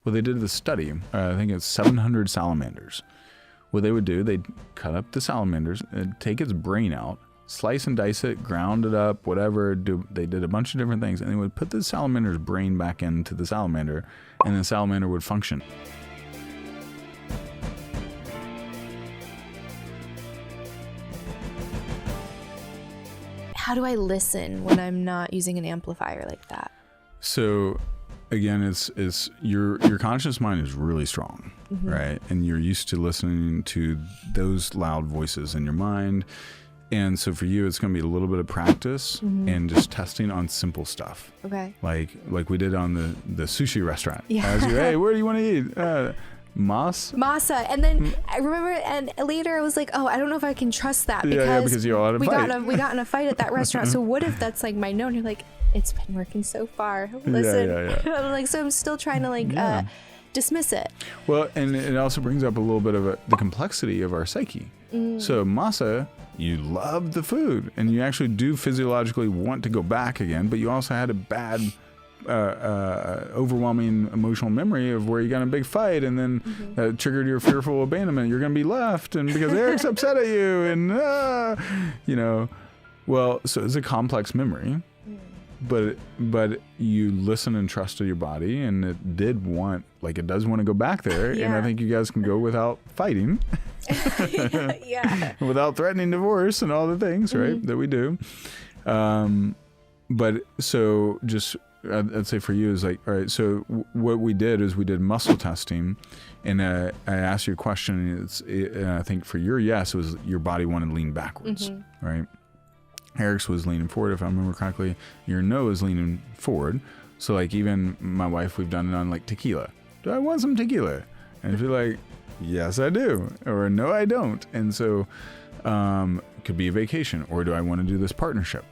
Well, they did the study. I think it's 700 salamanders. What they would do, they'd cut up the salamanders, take its brain out, slice and dice it, ground it up, whatever. They did a bunch of different things, and they would put the salamander's brain back into the salamander, and the salamander would function. How do I listen when I'm not using an amplifier like that? So again, it's your conscious mind is really strong, right? And you're used to listening to those loud voices in your mind. And so for you, it's going to be a little bit of practice and just testing on simple stuff. Okay. Like we did on the sushi restaurant. Yeah. I was like, hey, where do you want to eat? Masa. And then I remember, and later I was like, oh, I don't know if I can trust that because you all had a fight. we got in a fight at that restaurant. So what if that's like my no? And you're like, it's been working so far. Listen, I'm like, so I'm still trying to dismiss it. Well, and it also brings up a little bit of the complexity of our psyche. So masa, you love the food and you actually do physiologically want to go back again, but you also had a bad overwhelming emotional memory of where you got in a big fight, and then that triggered your fearful abandonment. You're going to be left, and because Eric's upset at you, and well, so it's a complex memory, but you listen and trusted your body, and it does want to go back there, and I think you guys can go without fighting, without threatening divorce and all the things, right, that we do. But so just I'd say for you is like, all right, so what we did is we did muscle testing, and I asked you a question, and I think for your yes, it was your body wanted to lean backwards, right? Eric's was leaning forward, if I remember correctly. Your no is leaning forward. So like even my wife, we've done it on like tequila. Do I want some tequila? And she's like, yes, I do. Or no, I don't. And so it could be a vacation, or do I want to do this partnership?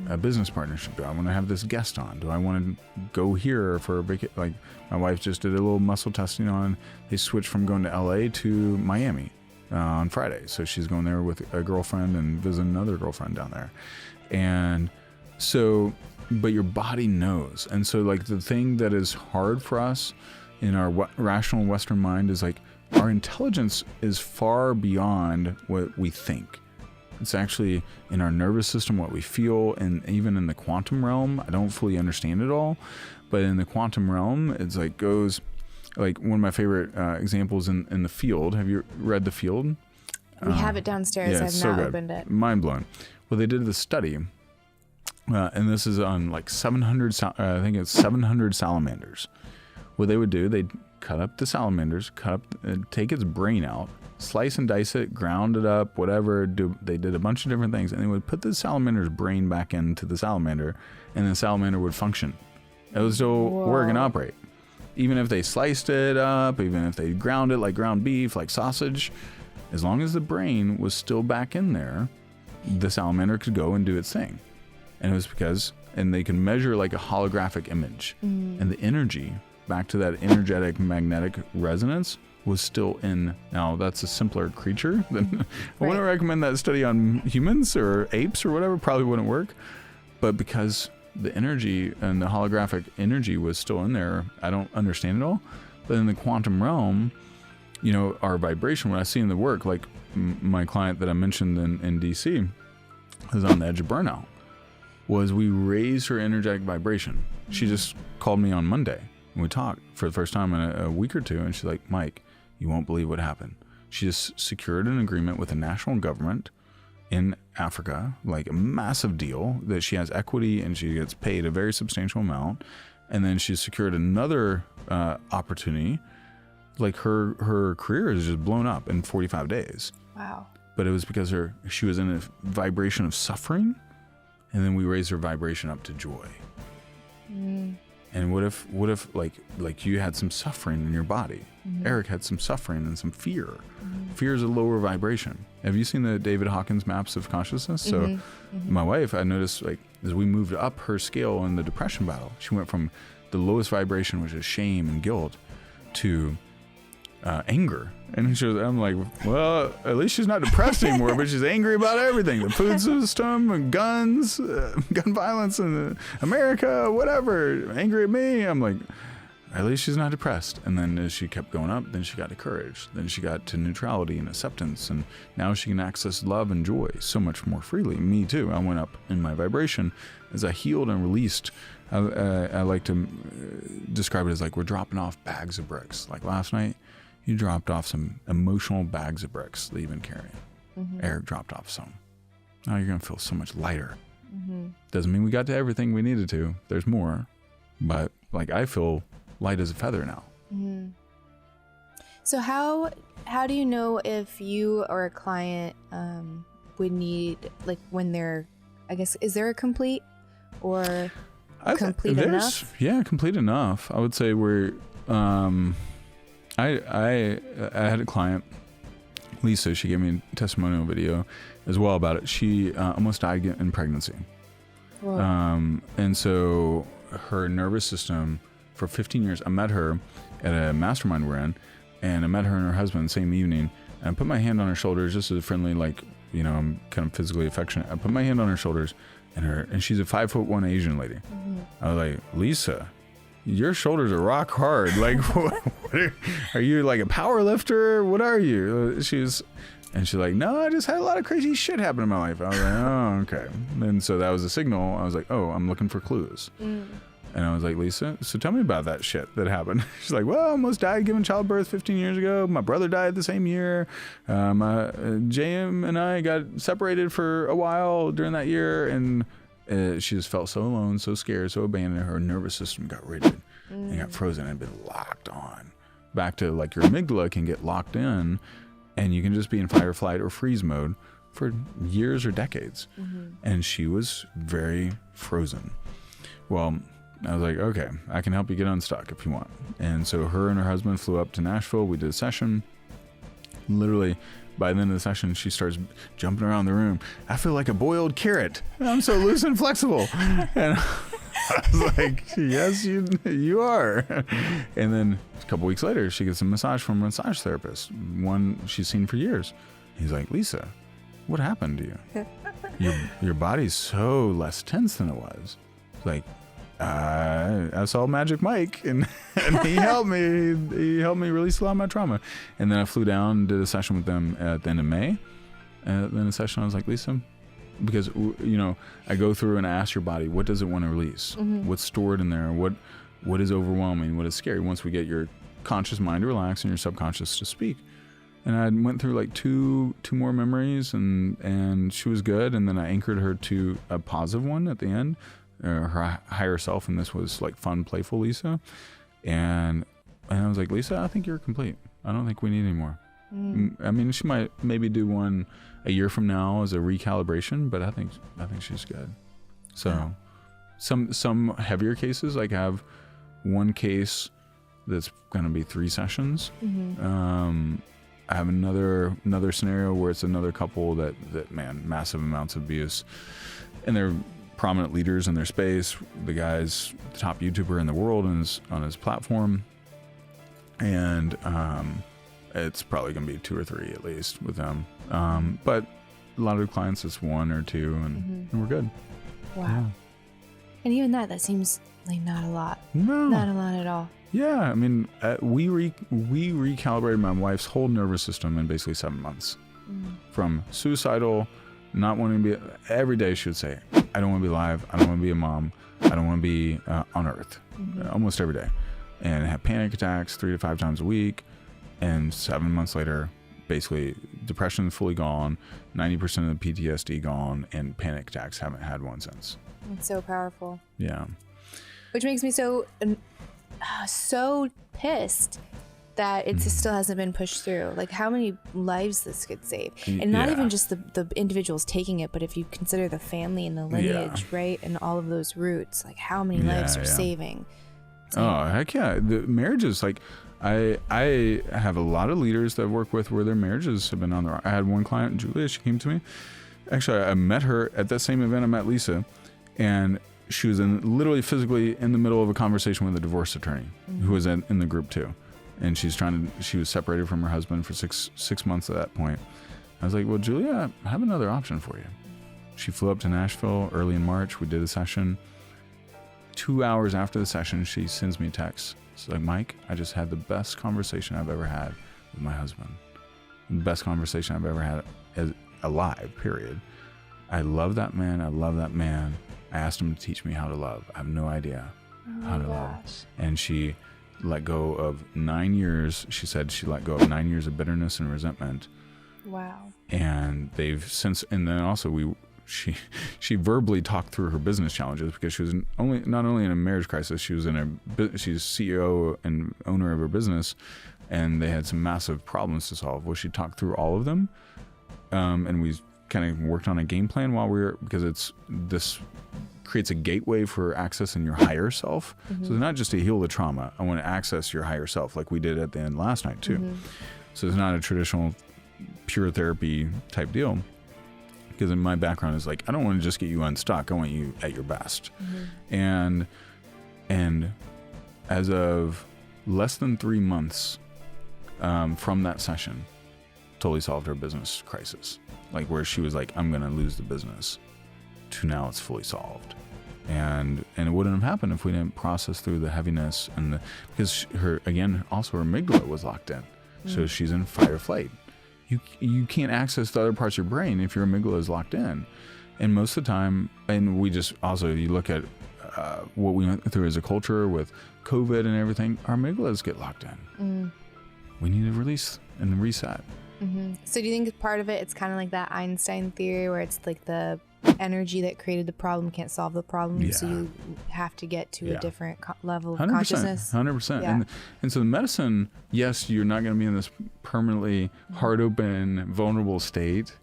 A business partnership. Do I want to have this guest on? Do I want to go here for a vacation? Like my wife just did a little muscle testing on, they switched from going to LA to Miami on Friday. So she's going there with a girlfriend and visiting another girlfriend down there. And so, but your body knows. And so like the thing that is hard for us in our rational Western mind is like our intelligence is far beyond what we think. It's actually in our nervous system, what we feel, and even in the quantum realm. I don't fully understand it all, but in the quantum realm, it's like goes, like one of my favorite examples in The Field. Have you read The Field? We have it downstairs. I've not opened it. Mind blown. Well, they did the study, and this is on like 700, I think it's 700 salamanders. What they would do, they'd cut up the salamanders, take its brain out, slice and dice it, ground it up, whatever. They did a bunch of different things, and they would put the salamander's brain back into the salamander, and the salamander would function. It would still work and operate. Even if they sliced it up, even if they ground it like ground beef, like sausage, as long as the brain was still back in there, the salamander could go and do its thing. And it was because, and they could measure like a holographic image, and the energy back to that energetic magnetic resonance was still in. Now that's a simpler creature than I wouldn't recommend that study on humans or apes or whatever, probably wouldn't work. But because the energy and the holographic energy was still in there, I don't understand it all. But in the quantum realm, our vibration, what I see in the work, like my client that I mentioned in DC is on the edge of burnout, was we raised her energetic vibration. She just called me on Monday and we talked for the first time in a week or two, and she's like, Mike, you won't believe what happened. She just secured an agreement with the national government in Africa, like a massive deal that she has equity and she gets paid a very substantial amount. And then she's secured another opportunity. Like her career is just blown up in 45 days. Wow. But it was because she was in a vibration of suffering, and then we raised her vibration up to joy. And what if like you had some suffering in your body? Eric had some suffering and some fear. Fear is a lower vibration. Have you seen the David Hawkins maps of consciousness? So my wife, I noticed, like, as we moved up her scale in the depression battle, she went from the lowest vibration, which is shame and guilt, to anger. And I'm like, well, at least she's not depressed anymore, but she's angry about everything. The food system, and guns, gun violence in America, whatever. Angry at me. I'm like, at least she's not depressed. And then as she kept going up, then she got to courage. Then she got to neutrality and acceptance. And now she can access love and joy so much more freely. Me too. I went up in my vibration as I healed and released. I like to describe it as like we're dropping off bags of bricks. Like last night, you dropped off some emotional bags of bricks that you've been carrying. Eric dropped off some. Now you're going to feel so much lighter. Doesn't mean we got to everything we needed to. There's more. But like I feel light as a feather now. So how do you know if you or a client would need, like when they're, I guess, is there a complete or complete enough? Yeah, complete enough. I would say we're I had a client, Lisa. She gave me a testimonial video as well about it. She almost died in pregnancy. And so her nervous system for 15 years, I met her at a mastermind we're in, and I met her and her husband the same evening, and I put my hand on her shoulders just as a friendly, like, you know, I'm kind of physically affectionate. I put my hand on her shoulders, and she's a 5'1" Asian lady. I was like, Lisa, your shoulders are rock hard. Like, are you like a power lifter? What are you? And she's like, no, I just had a lot of crazy shit happen in my life. I was like, oh, okay. And so that was a signal. I was like, oh, I'm looking for clues. And I was like, Lisa, so tell me about that shit that happened. She's like, well, I almost died giving childbirth 15 years ago. My brother died the same year. JM and I got separated for a while during that year. And she just felt so alone, so scared, so abandoned. Her nervous system got rigid and got frozen and been locked on. Back to like your amygdala can get locked in, and you can just be in fight or flight or freeze mode for years or decades. And she was very frozen. Well, I was like, okay, I can help you get unstuck if you want. And so her and her husband flew up to Nashville. We did a session. Literally, by the end of the session, she starts jumping around the room. I feel like a boiled carrot. I'm so loose and flexible. And I was like, yes, you are. And then a couple weeks later, she gets a massage from a massage therapist, one she's seen for years. He's like, Lisa, what happened to you? Your body's so less tense than it was. Like, I saw Magic Mike, and he helped me. He helped me release a lot of my trauma. And then I flew down and did a session with them at the end of May. And then the session, I was like, Lisa, because, you know, I go through and I ask your body, what does it want to release? What's stored in there? What is overwhelming? What is scary? Once we get your conscious mind to relax and your subconscious to speak. And I went through like two more memories, and she was good. And then I anchored her to a positive one at the end. Her higher self, and this was like fun, playful Lisa, and I was like, Lisa, I think you're complete. I don't think we need any more. I mean, she might maybe do one a year from now as a recalibration, but I think she's good. So some heavier cases, like I have one case that's going to be 3 sessions. I have another scenario where it's another couple that man, massive amounts of abuse, and they're prominent leaders in their space. The guy's the top YouTuber in the world on his platform, and it's probably gonna be 2 or 3 at least with them. But a lot of the clients, it's 1 or 2, and we're good. Wow. Yeah. And even that seems like not a lot. No, not a lot at all. Yeah, I mean, we recalibrated my wife's whole nervous system in basically 7 months. From suicidal, not wanting to be, every day she would say, I don't want to be alive, I don't want to be a mom, I don't want to be on earth, almost every day. And have panic attacks 3 to 5 times a week. And 7 months later, basically depression is fully gone, 90% of the PTSD gone, and panic attacks, haven't had one since. It's so powerful. Yeah. Which makes me so pissed that it still hasn't been pushed through. Like, how many lives this could save, and not even just the individuals taking it, but if you consider the family and the lineage, right, and all of those roots, like how many lives are saving. Oh heck yeah, the marriages, like I have a lot of leaders that I work with where their marriages have been on the. I had one client, Julia. She came to me. Actually, I met her at that same event I met Lisa, and she was literally physically in the middle of a conversation with a divorce attorney who was in the group too. And she was separated from her husband for six months at that point. I was like, well, Julia, I have another option for you. She flew up to Nashville early in March. We did a session. 2 hours after the session, she sends me a text. It's like, Mike, I just had the best conversation I've ever had with my husband. The best conversation I've ever had as alive, period. I love that man. I love that man. I asked him to teach me how to love. I have no idea how to love. And she let go of 9 years. She said she let go of 9 years of bitterness and resentment. Wow. And they've since, and then also she verbally talked through her business challenges, because she was not only in a marriage crisis, she's CEO and owner of her business, and they had some massive problems to solve. Well, she talked through all of them, and we kind of worked on a game plan because this creates a gateway for accessing your higher self. So it's not just to heal the trauma. I want to access your higher self, like we did at the end last night too. So it's not a traditional pure therapy type deal, because in my background is like, I don't want to just get you unstuck. I want you at your best. And as of less than 3 months from that session, totally solved her business crisis. Like where she was like, I'm going to lose the business, to now it's fully solved. And it wouldn't have happened if we didn't process through the heaviness because her amygdala was locked in. So she's in fight or flight. You can't access the other parts of your brain if your amygdala is locked in. And most of the time, and we just also, you look at what we went through as a culture with COVID and everything, our amygdalas get locked in. We need to release and reset. So do you think part of it's kind of like that Einstein theory, where it's like the energy that created the problem can't solve the problem, so you have to get to a different level of 100%, consciousness? 100%. Yeah. And so the medicine, yes, you're not going to be in this permanently heart open, vulnerable state.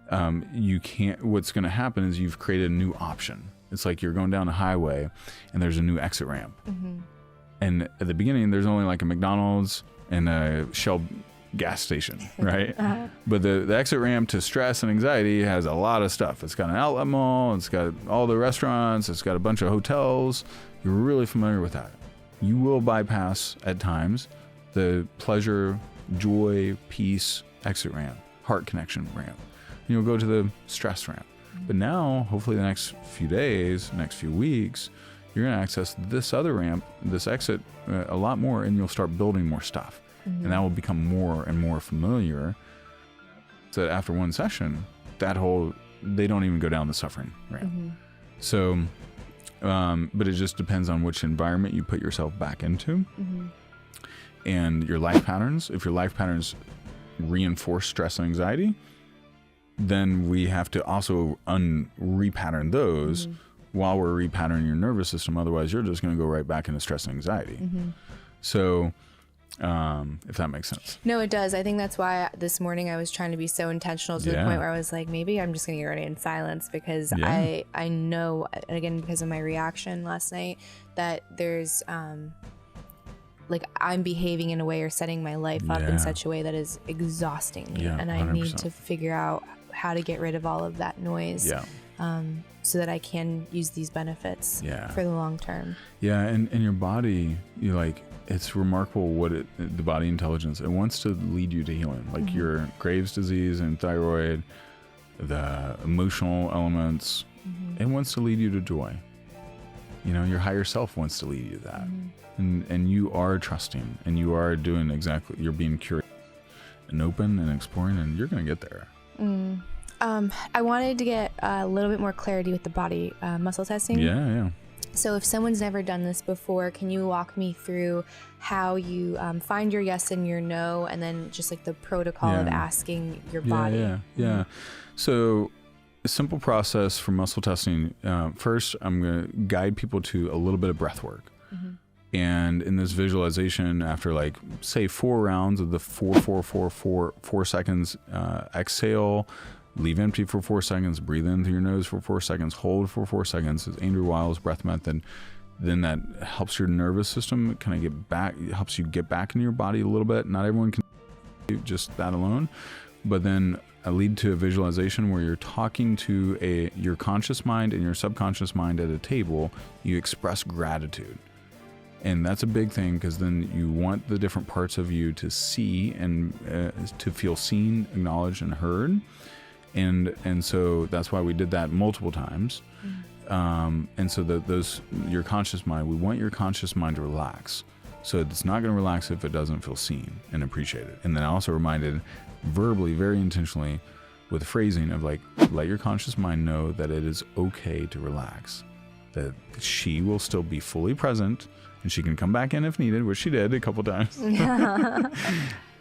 What's going to happen is you've created a new option. It's like you're going down a highway and there's a new exit ramp. And at the beginning, there's only like a McDonald's and a Shell gas station, right? But the exit ramp to stress and anxiety has a lot of stuff. It's got an outlet mall, it's got all the restaurants, it's got a bunch of hotels. You're really familiar with that. You will bypass at times the pleasure, joy, peace exit ramp, heart connection ramp. You'll go to the stress ramp. But now, hopefully the next few days, next few weeks, you're going to access this other ramp, this exit, a lot more, and you'll start building more stuff. And that will become more and more familiar. So after one session, they don't even go down the suffering ramp. So, but it just depends on which environment you put yourself back into and your life patterns. If your life patterns reinforce stress and anxiety, then we have to also repattern those while we're repatterning your nervous system. Otherwise, you're just going to go right back into stress and anxiety. So, if that makes sense. No, it does. I think that's why this morning I was trying to be so intentional to the point where I was like, maybe I'm just going to get ready in silence, because I know, again, because of my reaction last night, that there's like I'm behaving in a way or setting my life up in such a way that is exhausting me, and I 100%. Need to figure out how to get rid of all of that noise. So that I can use these benefits for the long term. And your body, it's remarkable what the body intelligence, it wants to lead you to healing. Like your Graves' disease and thyroid, the emotional elements, it wants to lead you to joy. Your higher self wants to lead you to that. And you are trusting, and you are doing you're being curious and open and exploring, and you're going to get there. I wanted to get a little bit more clarity with the body muscle testing. So if someone's never done this before, can you walk me through how you find your yes and your no, and then just like the protocol of asking your body? So a simple process for muscle testing. First, I'm going to guide people to a little bit of breath work. And in this visualization, after say 4 rounds of the 4 seconds, exhale, leave empty for 4 seconds, breathe in through your nose for 4 seconds, hold for 4 seconds. It's Andrew Weil's breath method. Then that helps your nervous system kind of get back, helps you get back into your body a little bit. Not everyone can do just that alone. But then I lead to a visualization where you're talking to your conscious mind and your subconscious mind at a table. You express gratitude. And that's a big thing, because then you want the different parts of you to see and to feel seen, acknowledged, and heard. And so that's why we did that multiple times. And so your conscious mind, we want your conscious mind to relax. So it's not going to relax if it doesn't feel seen and appreciated. And then I also reminded verbally, very intentionally, with phrasing of like, let your conscious mind know that it is okay to relax, that she will still be fully present and she can come back in if needed, which she did a couple times.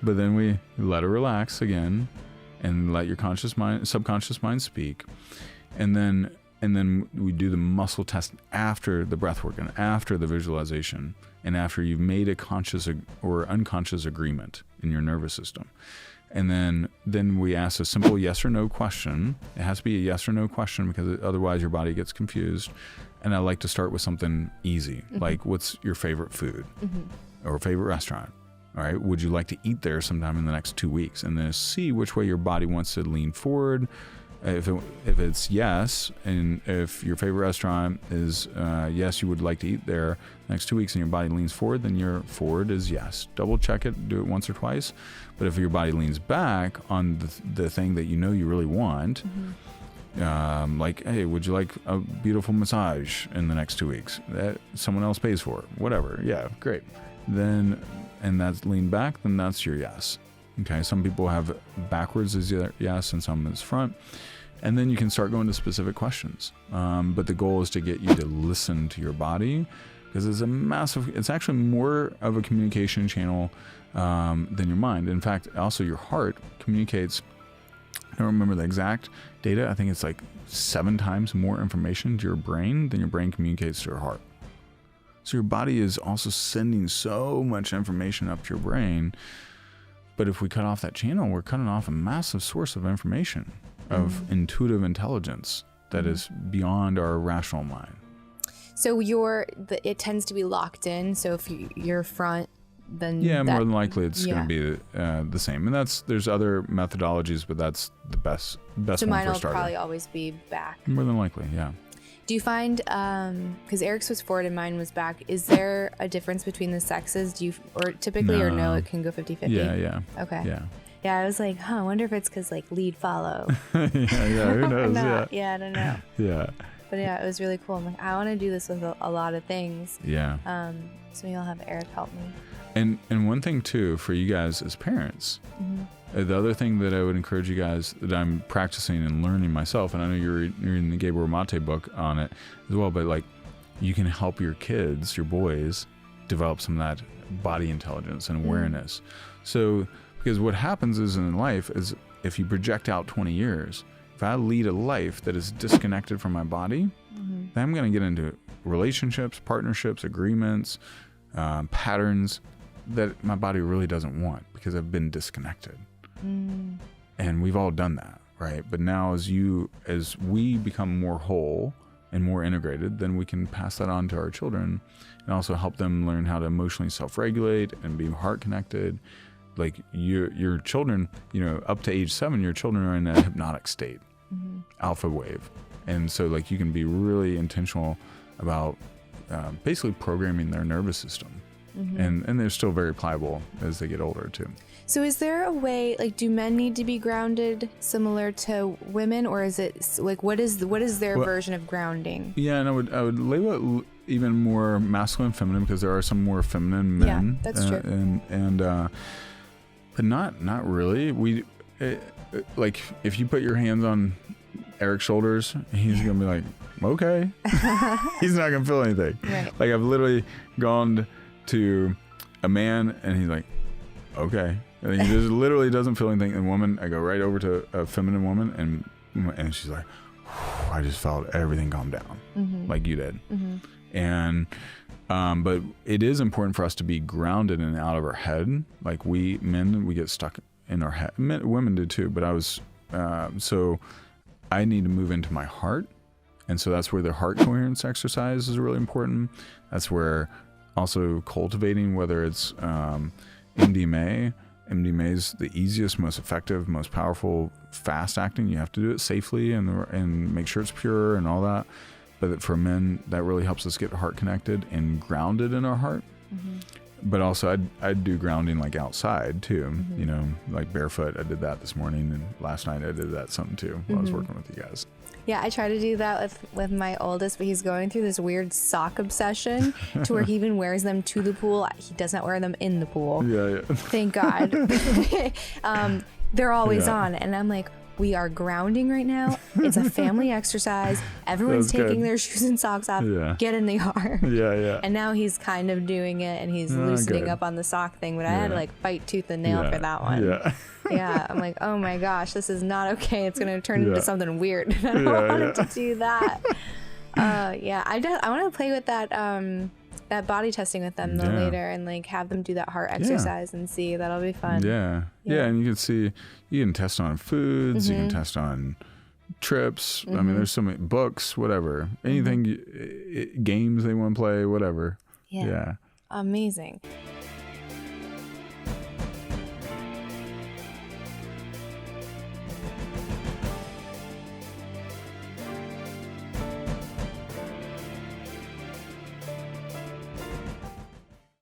But then we let her relax again and let your subconscious mind speak. And then we do the muscle test after the breath work and after the visualization and after you've made a conscious or unconscious agreement in your nervous system. And then we ask a simple yes or no question. It has to be a yes or no question because otherwise your body gets confused. And I like to start with something easy, like what's your favorite food or favorite restaurant? All right. Would you like to eat there sometime in the next 2 weeks? And then see which way your body wants to lean forward. If it's yes, and if your favorite restaurant is yes, you would like to eat there next 2 weeks and your body leans forward, then your forward is yes. Double check it, do it once or twice. But if your body leans back on the thing that you know you really want, like, hey, would you like a beautiful massage in the next 2 weeks? That someone else pays for, whatever. Yeah, great. Then, and that's lean back, then that's your yes. Okay, some people have backwards as yes and some as front. And then you can start going to specific questions. But the goal is to get you to listen to your body because it's actually more of a communication channel than your mind. In fact, also your heart communicates, I don't remember the exact data, I think it's like 7 times more information to your brain than your brain communicates to your heart. So your body is also sending so much information up to your brain. But if we cut off that channel, we're cutting off a massive source of information, of intuitive intelligence that is beyond our rational mind. So it tends to be locked in. So if you're front, then more than likely it's going to be the same. And there's other methodologies, but that's the best so one for starting. Mine will probably always be back. More than likely, yeah. Do you find, because Eric's was forward and mine was back, is there a difference between the sexes? Or typically, or no, it can go 50-50? Yeah. Okay. Yeah. Yeah, I was like, I wonder if it's because like lead follow. yeah, who knows? Yeah, I don't know. Yeah. But yeah, it was really cool. I'm like, I want to do this with a lot of things. Yeah. So maybe I'll have Eric help me. And one thing too, for you guys as parents, the other thing that I would encourage you guys that I'm practicing and learning myself, and I know you're reading the Gabriel Mate book on it as well, but like you can help your kids, your boys, develop some of that body intelligence and awareness. So, because what happens is in life is if you project out 20 years, if I lead a life that is disconnected from my body, then I'm going to get into relationships, partnerships, agreements, patterns that my body really doesn't want because I've been disconnected. And we've all done that, right? But now as we become more whole and more integrated, then we can pass that on to our children and also help them learn how to emotionally self-regulate and be heart connected. Like your children, up to age 7, your children are in a hypnotic state, alpha wave. And so like you can be really intentional about basically programming their nervous system. And they're still very pliable as they get older too. So is there a way, like, do men need to be grounded similar to women, or is it like what is their version of grounding? Yeah, and I would label it even more masculine, feminine, because there are some more feminine men. Yeah, that's true. And but not really. Like if you put your hands on Eric's shoulders, he's gonna be like, okay. He's not gonna feel anything. Right. Like I've literally gone to a man and he's like, okay. And he just literally doesn't feel anything. And woman, I go right over to a feminine woman and she's like, I just felt everything calm down like you did. And but it is important for us to be grounded and out of our head. Like we get stuck in our head. Women do too, but so I need to move into my heart. And so that's where the heart coherence exercise is really important. That's where also cultivating, whether it's MDMA. MDMA is the easiest, most effective, most powerful, fast acting. You have to do it safely and make sure it's pure and all that. But for men, that really helps us get heart connected and grounded in our heart. but also I'd do grounding like outside too, you know, like barefoot. I did that this morning, and last night I did that something too while I was working with you guys. Yeah, I try to do that with my oldest, but he's going through this weird sock obsession to where he even wears them to the pool. He does not wear them in the pool. Yeah. Thank God. They're always on, and I'm like, we are grounding right now. It's a family exercise. Everyone's taking their shoes and socks off. Yeah. Get in the yard. Yeah. And now he's kind of doing it, and he's loosening up on the sock thing, but I had to like fight tooth and nail for that one. Yeah. Yeah, I'm like, oh my gosh, this is not okay. It's going to turn into something weird. I don't want it to do that. I want to play with that body testing with them later, and like have them do that heart exercise and see. That'll be fun. Yeah, and you can see, you can test on foods, you can test on trips. I mean, there's so many books, whatever, anything, games they want to play, whatever. Yeah. Amazing.